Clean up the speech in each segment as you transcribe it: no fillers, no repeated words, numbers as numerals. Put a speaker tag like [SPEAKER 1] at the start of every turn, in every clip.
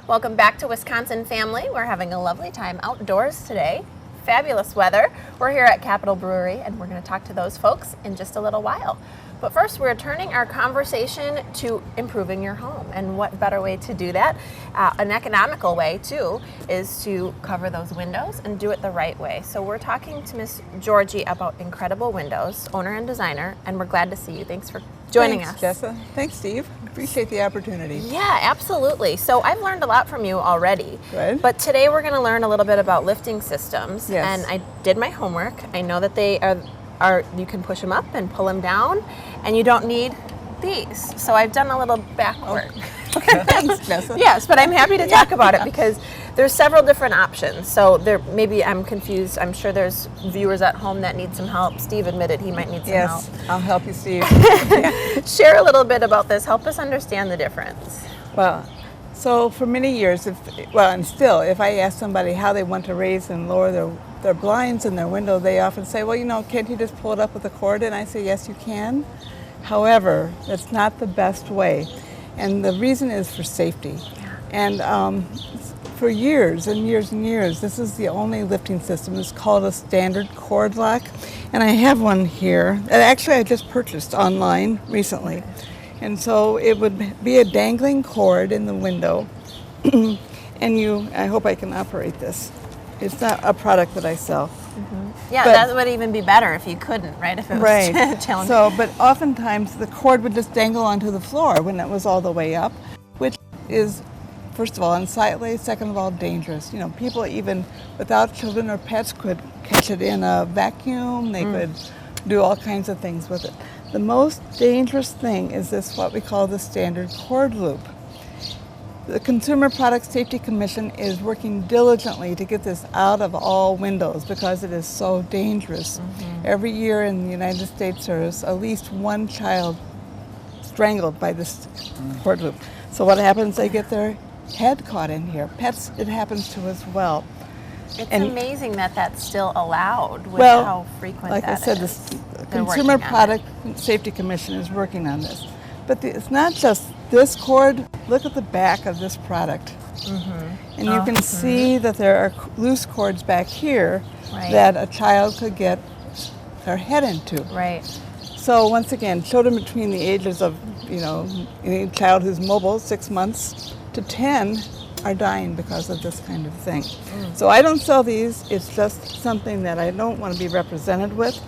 [SPEAKER 1] Welcome back to Wisconsin Family. We're having a lovely time outdoors today. Fabulous weather. We're here at Capitol Brewery and we're going to talk to those folks in just a little while. But first, we're turning our conversation to improving your home. And what better way to do that? An economical way, too, is to cover those windows and do it the right way. So we're talking to Miss Georgie about Incredible Windows, owner and designer, and we're glad to see you. Thanks for joining us.
[SPEAKER 2] Thanks, Jessa. Thanks, Steve. Appreciate the opportunity.
[SPEAKER 1] Yeah, absolutely. So I've learned a lot from you already.
[SPEAKER 2] Good.
[SPEAKER 1] But today we're going to learn a little bit about lifting systems.
[SPEAKER 2] Yes.
[SPEAKER 1] And I did my homework. I know that they are you can push them up and pull them down, and you don't need these. So I've done a little back work.
[SPEAKER 2] Okay, thanks, Jessa.
[SPEAKER 1] Yes, but I'm happy to talk about it because there's several different options. So maybe I'm confused. I'm sure there's viewers at home that need some help. Steve admitted he might need some help.
[SPEAKER 2] Yes, I'll help you, Steve.
[SPEAKER 1] Share a little bit about this. Help us understand the difference.
[SPEAKER 2] Well, so for many years, and still, if I ask somebody how they want to raise and lower their blinds and their window, they often say, well, can't you just pull it up with a cord? And I say, yes, you can. However, that's not the best way. And the reason is for safety. And for years and years and years, this is the only lifting system. It's called a standard cord lock. And I have one here that actually I just purchased online recently. And so it would be a dangling cord in the window. And I hope I can operate this. It's not a product that I sell.
[SPEAKER 1] Mm-hmm. Yeah, that would even be better if you couldn't, right? If it was challenging.
[SPEAKER 2] So, but oftentimes the cord would just dangle onto the floor when it was all the way up, which is, first of all, unsightly, second of all, dangerous. People even without children or pets could catch it in a vacuum. They could do all kinds of things with it. The most dangerous thing is this, what we call the standard cord loop. The Consumer Product Safety Commission is working diligently to get this out of all windows because it is so dangerous. Mm-hmm. Every year in the United States there is at least one child strangled by this cord loop. So what happens? They get their head caught in here. Pets, it happens to as well.
[SPEAKER 1] It's amazing that that's still allowed with how frequent
[SPEAKER 2] like
[SPEAKER 1] that
[SPEAKER 2] I said,
[SPEAKER 1] is.
[SPEAKER 2] the Consumer Product Safety Commission is working on this. But it's not just this cord. Look at the back of this product. Mm-hmm. And you can see that there are loose cords back here that a child could get their head into.
[SPEAKER 1] Right.
[SPEAKER 2] So once again, children between the ages of, any child who's mobile, 6 months to 10, are dying because of this kind of thing. So I don't sell these. It's just something that I don't want to be represented with.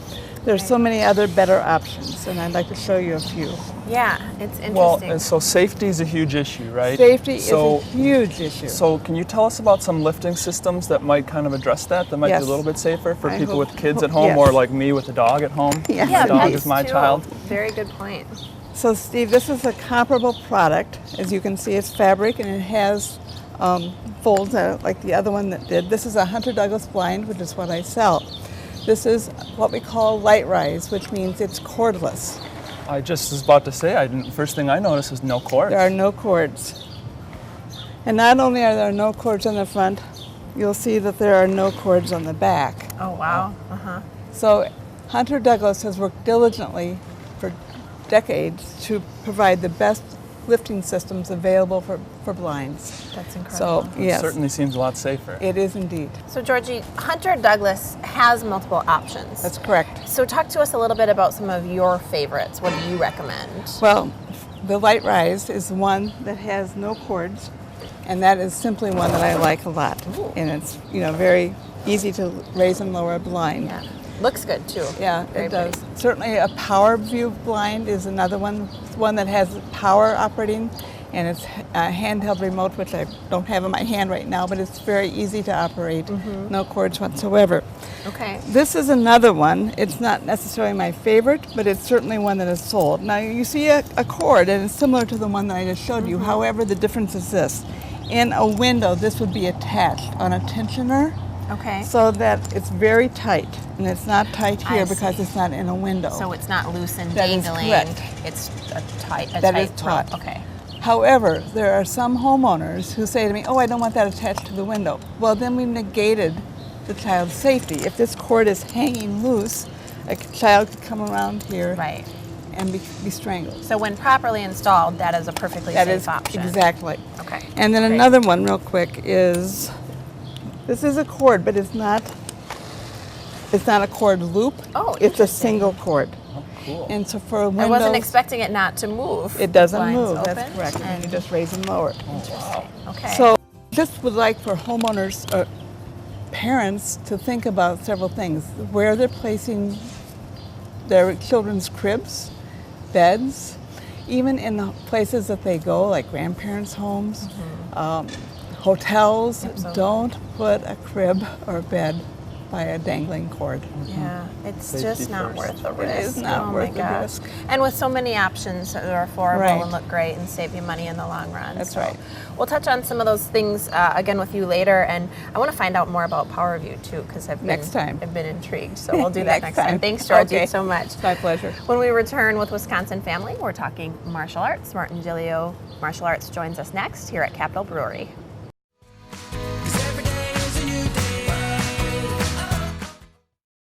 [SPEAKER 2] There's so many other better options, and I'd like to show you a few.
[SPEAKER 1] Yeah, it's interesting.
[SPEAKER 3] Well, and so safety is a huge issue, right?
[SPEAKER 2] Safety is a huge issue.
[SPEAKER 3] So can you tell us about some lifting systems that might kind of address that might be a little bit safer for people with kids at home or like me with a dog at home?
[SPEAKER 2] Yes.
[SPEAKER 3] My dog is my child.
[SPEAKER 1] Very good point.
[SPEAKER 2] So Steve, this is a comparable product. As you can see, it's fabric and it has folds like the other one that did. This is a Hunter Douglas blind, which is what I sell. This is what we call light rise, which means it's cordless.
[SPEAKER 3] I just was about to say, first thing I noticed is no cords.
[SPEAKER 2] There are no cords. And not only are there no cords on the front, you'll see that there are no cords on the back.
[SPEAKER 1] Oh, wow. Uh-huh.
[SPEAKER 2] So Hunter Douglas has worked diligently for decades to provide the best lifting systems available for blinds.
[SPEAKER 1] That's incredible.
[SPEAKER 2] So, yes.
[SPEAKER 3] It certainly seems a lot safer.
[SPEAKER 2] It is indeed.
[SPEAKER 1] So Georgie, Hunter Douglas has multiple options.
[SPEAKER 2] That's correct.
[SPEAKER 1] So talk to us a little bit about some of your favorites. What do you recommend?
[SPEAKER 2] Well, the light rise is one that has no cords, and that is simply one that I like a lot.
[SPEAKER 1] Ooh.
[SPEAKER 2] And it's very easy to raise and lower a blind.
[SPEAKER 1] Yeah. Looks good too.
[SPEAKER 2] Yeah,
[SPEAKER 1] Very
[SPEAKER 2] it does.
[SPEAKER 1] pretty.
[SPEAKER 2] Certainly a power view blind is another one that has power operating, and it's a handheld remote, which I don't have in my hand right now, but it's very easy to operate. Mm-hmm. No cords whatsoever.
[SPEAKER 1] Okay.
[SPEAKER 2] This is another one. It's not necessarily my favorite, but it's certainly one that is sold. Now you see a cord, and it's similar to the one that I just showed you. However, the difference is this. In a window, this would be attached on a tensioner.
[SPEAKER 1] Okay.
[SPEAKER 2] So that it's very tight, and it's not tight here
[SPEAKER 1] I
[SPEAKER 2] because
[SPEAKER 1] see.
[SPEAKER 2] it's not in a window.
[SPEAKER 1] So it's not loose and
[SPEAKER 2] That is
[SPEAKER 1] dangling.
[SPEAKER 2] correct.
[SPEAKER 1] It's a tight
[SPEAKER 2] That is
[SPEAKER 1] rope.
[SPEAKER 2] taut.
[SPEAKER 1] Okay.
[SPEAKER 2] However, there are some homeowners who say to me, oh, I don't want that attached to the window. Well, then we negated the child's safety. If this cord is hanging loose, a child could come around here and be strangled.
[SPEAKER 1] So when properly installed, that is a perfectly safe option.
[SPEAKER 2] Exactly.
[SPEAKER 1] Okay.
[SPEAKER 2] And then
[SPEAKER 1] Great.
[SPEAKER 2] another one real quick is, this is a cord, but it's not a cord loop.
[SPEAKER 1] Oh,
[SPEAKER 2] it's a
[SPEAKER 1] interesting.
[SPEAKER 2] single cord.
[SPEAKER 3] Oh, cool.
[SPEAKER 2] And so for windows,
[SPEAKER 1] I wasn't expecting it not to move.
[SPEAKER 2] it doesn't
[SPEAKER 1] Blinds
[SPEAKER 2] move.
[SPEAKER 1] open,
[SPEAKER 2] That's correct. And
[SPEAKER 1] and
[SPEAKER 2] you just raise and lower it.
[SPEAKER 3] Oh, wow.
[SPEAKER 1] Okay.
[SPEAKER 2] So just would like for homeowners or parents to think about several things: where they're placing their children's cribs, beds, even in the places that they go, like grandparents' homes, hotels.
[SPEAKER 1] Absolutely. Don't
[SPEAKER 2] put a crib or a bed by a dangling cord.
[SPEAKER 1] Yeah, it's
[SPEAKER 3] Safety
[SPEAKER 1] just not
[SPEAKER 3] first.
[SPEAKER 1] worth the
[SPEAKER 2] It
[SPEAKER 1] risk.
[SPEAKER 2] is not
[SPEAKER 1] oh
[SPEAKER 2] worth
[SPEAKER 1] my
[SPEAKER 2] the
[SPEAKER 1] gosh.
[SPEAKER 2] risk.
[SPEAKER 1] And with so many options that are affordable
[SPEAKER 2] Right.
[SPEAKER 1] and look great and save you money in the long run.
[SPEAKER 2] That's
[SPEAKER 1] So
[SPEAKER 2] right.
[SPEAKER 1] We'll touch on some of those things again with you later, and I want to find out more about PowerView too, because
[SPEAKER 2] Next time.
[SPEAKER 1] I've been intrigued. So we'll do that next time. Thanks,
[SPEAKER 2] Okay.
[SPEAKER 1] Georgie, so much.
[SPEAKER 2] It's my pleasure.
[SPEAKER 1] When we return with Wisconsin Family, we're talking martial arts. Martin Gilio, Martial Arts, joins us next here at Capitol Brewery.